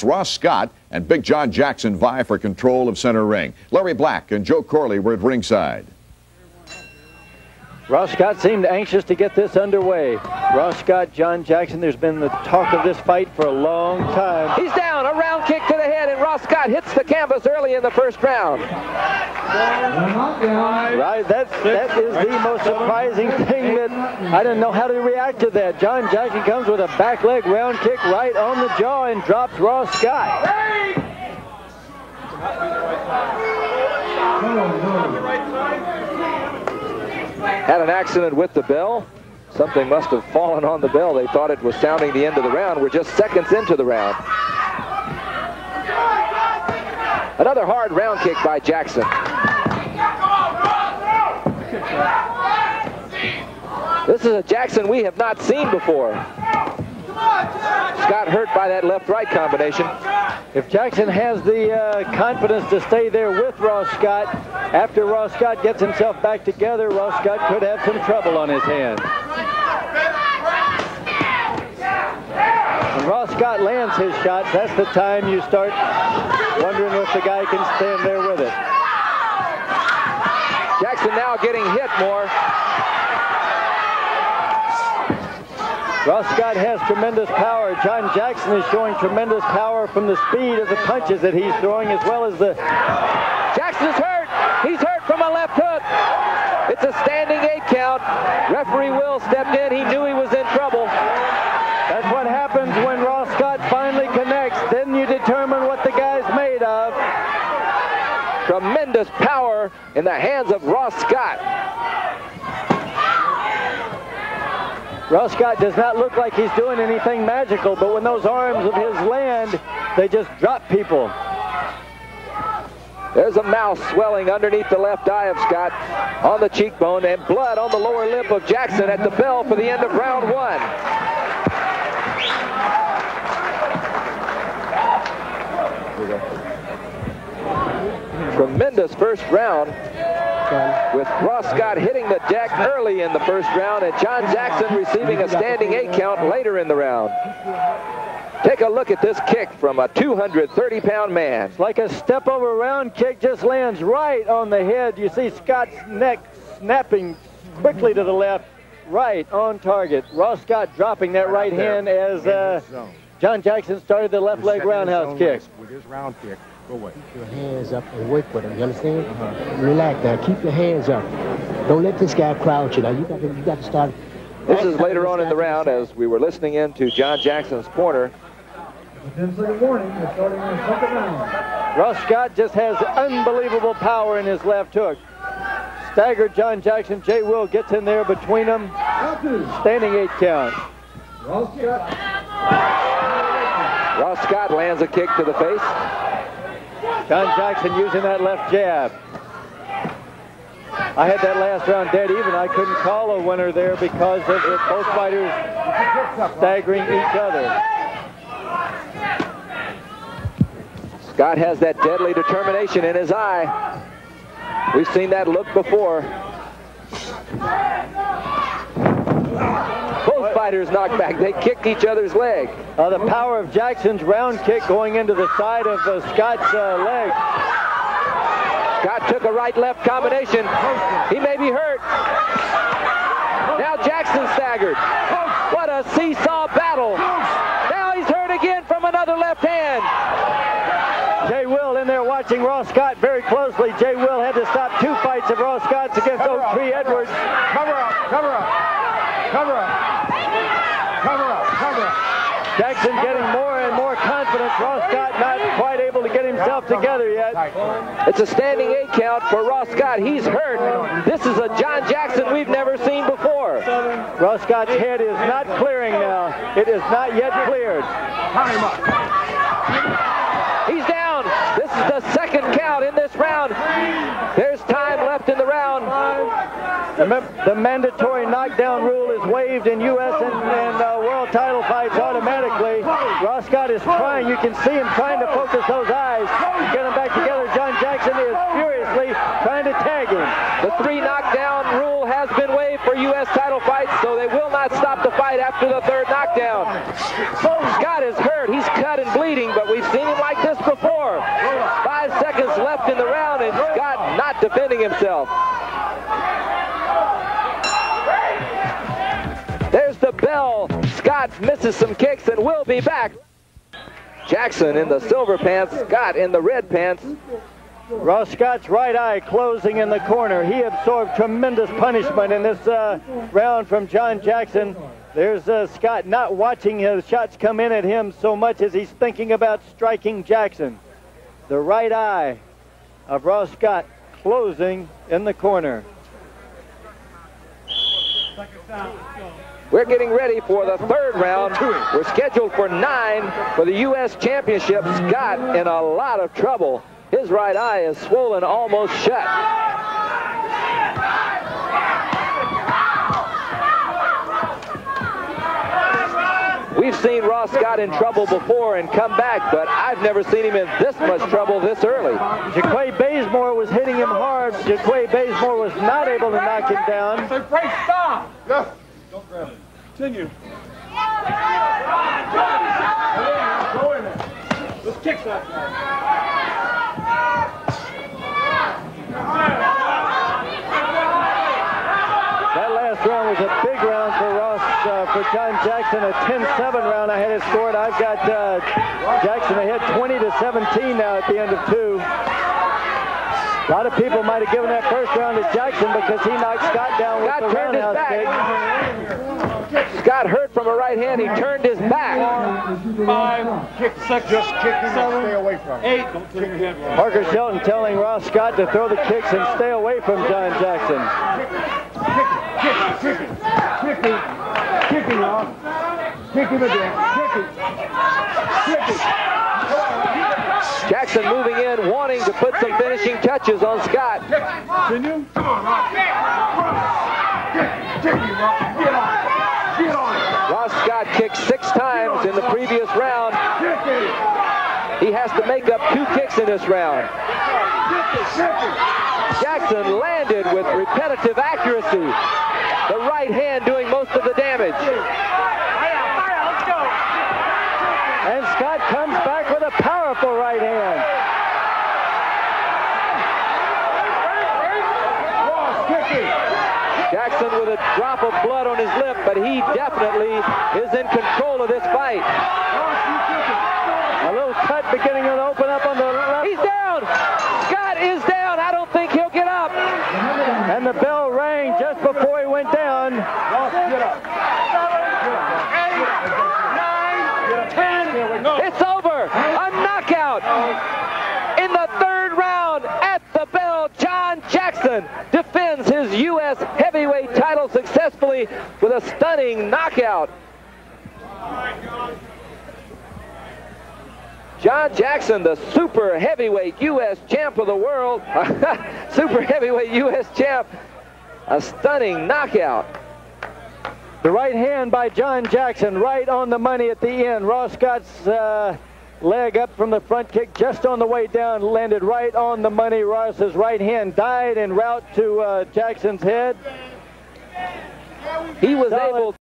Ross Scott and Big John Jackson vie for control of center ring. Larry Black and Joe Corley were at ringside. Ross Scott seemed anxious to get this underway. Ross Scott, John Jackson, there's been the talk of this fight for a long time. He's down, a round kick to the head, and Ross Scott hits the canvas early in the first round. Right, that is the most surprising thing that I didn't know how to react to that. John Jackson comes with a back leg round kick right on the jaw and drops Ross Scott. Had an accident with the bell. Something must have fallen on the bell. They thought it was sounding the end of the round. We're just seconds into the round. Another hard round kick by Jackson. This is a Jackson we have not seen before. Scott hurt by that left-right combination. If Jackson has the confidence to stay there with Ross Scott, after Ross Scott gets himself back together, Ross Scott could have some trouble on his hands. When Ross Scott lands his shots, that's the time you start wondering if the guy can stand there with it. Jackson now getting hit more. Ross Scott has tremendous power. John Jackson is showing tremendous power from the speed of the punches that he's throwing, as well as the... Jackson is hurt. He's hurt from a left hook. It's a standing 8 count. Referee Will stepped in. He knew he was in trouble. That's what happens when Ross Scott finally connects. Then you determine what the guy's made of. Tremendous power in the hands of Ross Scott. Ross Scott does not look like he's doing anything magical, but when those arms of his land, they just drop people. There's a mouse swelling underneath the left eye of Scott on the cheekbone, and blood on the lower lip of Jackson at the bell for the end of round 1. Tremendous first round, with Ross Scott hitting the deck early in the first round and John Jackson receiving a standing 8 count later in the round. Take a look at this kick from a 230-pound man. It's like a step-over round kick, just lands right on the head. You see Scott's neck snapping quickly to the left, right on target. Ross Scott dropping that right hand as John Jackson started the left leg roundhouse kick. With his round kick. Go away. Keep your hands up and work with him. You understand? Relax now. Keep your hands up. Don't let this guy crouch you. Now you got to start. This is later on in the round as we were listening in to John Jackson's corner. 10-second warning. We're starting the second round. Ross Scott just has unbelievable power in his left hook. Staggered John Jackson. Jay Will gets in there between them. Standing 8 count. Ross Scott. Ross Scott lands a kick to the face. John Jackson using that left jab. I had that last round dead even. I couldn't call a winner there because of both fighters staggering each other. Scott has that deadly determination in his eye. We've seen that look before. Both fighters knocked back. They kicked each other's leg. The power of Jackson's round kick going into the side of Scott's leg. Scott took a right-left combination. He may be hurt. Now Jackson staggered. What a seesaw battle. Now he's hurt again from another left hand. Jay Will in there watching Ross Scott very closely. Jay Will had to stop 2 fights of Ross Scott's against Oak Tree Edwards. Cover up, cover up, cover up, cover up, cover up. Jackson getting more and more confidence. Ross Scott not quite able to get himself together yet. It's a standing 8 count for Ross Scott. He's hurt. This is a John Jackson we've never seen before. Ross Scott's head is not clearing now. It is not yet cleared. Time up. He's down. This is the 2nd count in this round. There's time left in the round. Remember, the mandatory knockdown rule is waived in U.S. and world title fights automatically. Ross Scott is trying. You can see him trying to focus those eyes. Get them back together. John Jackson is furiously trying to tag him. The 3 knockdown rule has been waived for U.S. title fights, so they will not stop the fight after the 3rd knockdown. Scott is hurt. He's cut and bleeding, but we've seen like this before. 5 seconds left in the round, and Scott not defending himself. There's the bell. Scott misses some kicks and will be back. Jackson in the silver pants, Scott in the red pants. Ross Scott's right eye closing in the corner. He absorbed tremendous punishment in this round from John Jackson. There's Scott not watching his shots come in at him so much as he's thinking about striking Jackson. The right eye of Ross Scott closing in the corner. We're getting ready for the third round. We're scheduled for 9 for the U.S. Championship. Scott in a lot of trouble. His right eye is swollen almost shut. We've seen Ross Scott in trouble before and come back, but I've never seen him in this much trouble this early. Jaquay Bazemore was hitting him hard. Jaquay Bazemore was not able to knock him down. Say, Frank, stop! Yes. Don't grab it. Continue. Go in there. Let's kick that guy. That last round was a big round for Ross, for John Jackson, a 10-7 round I had it scored. I've got Jackson ahead 20-17 now at the end of 2. A lot of people might have given that first round to Jackson because he knocked Scott down with the roundhouse kick. Scott hurt from a right hand. He turned his back. 5, kick 6, just kick him and stay away from him. 8, don't turn your head. Parker Shelton telling Ross Scott to throw the kicks and stay away from John Jackson. Kick him, y'all. Kick him again. Kick him. Jackson moving in, wanting to put some finishing touches on Scott. Continue. Come on, Ross. Kick him, Ross. Get on it. Ross Scott kicked 6 times in the previous round. He has to make up 2 kicks in this round. Jackson landed with repetitive accuracy. The right hand doing most of the damage. And Scott comes back with a powerful right hand. Jackson with a drop of blood on his lip, but he definitely is in control of this fight. A little cut beginning to open up on the left. He's down! Scott is down. I don't think he'll get up. And the bell rang just before he went down. Get up. 8, 9, 10. It's over. A knockout. In the third round at the bell, John Jackson defends his U.S. heavyweight title successfully with a stunning knockout. John Jackson, the super heavyweight U.S. champ of the world. Super heavyweight U.S. champ. A stunning knockout. The right hand by John Jackson, right on the money at the end. Ross Scott's leg up from the front kick just on the way down, landed right on the money. Ross's right hand died en route to Jackson's head. He was able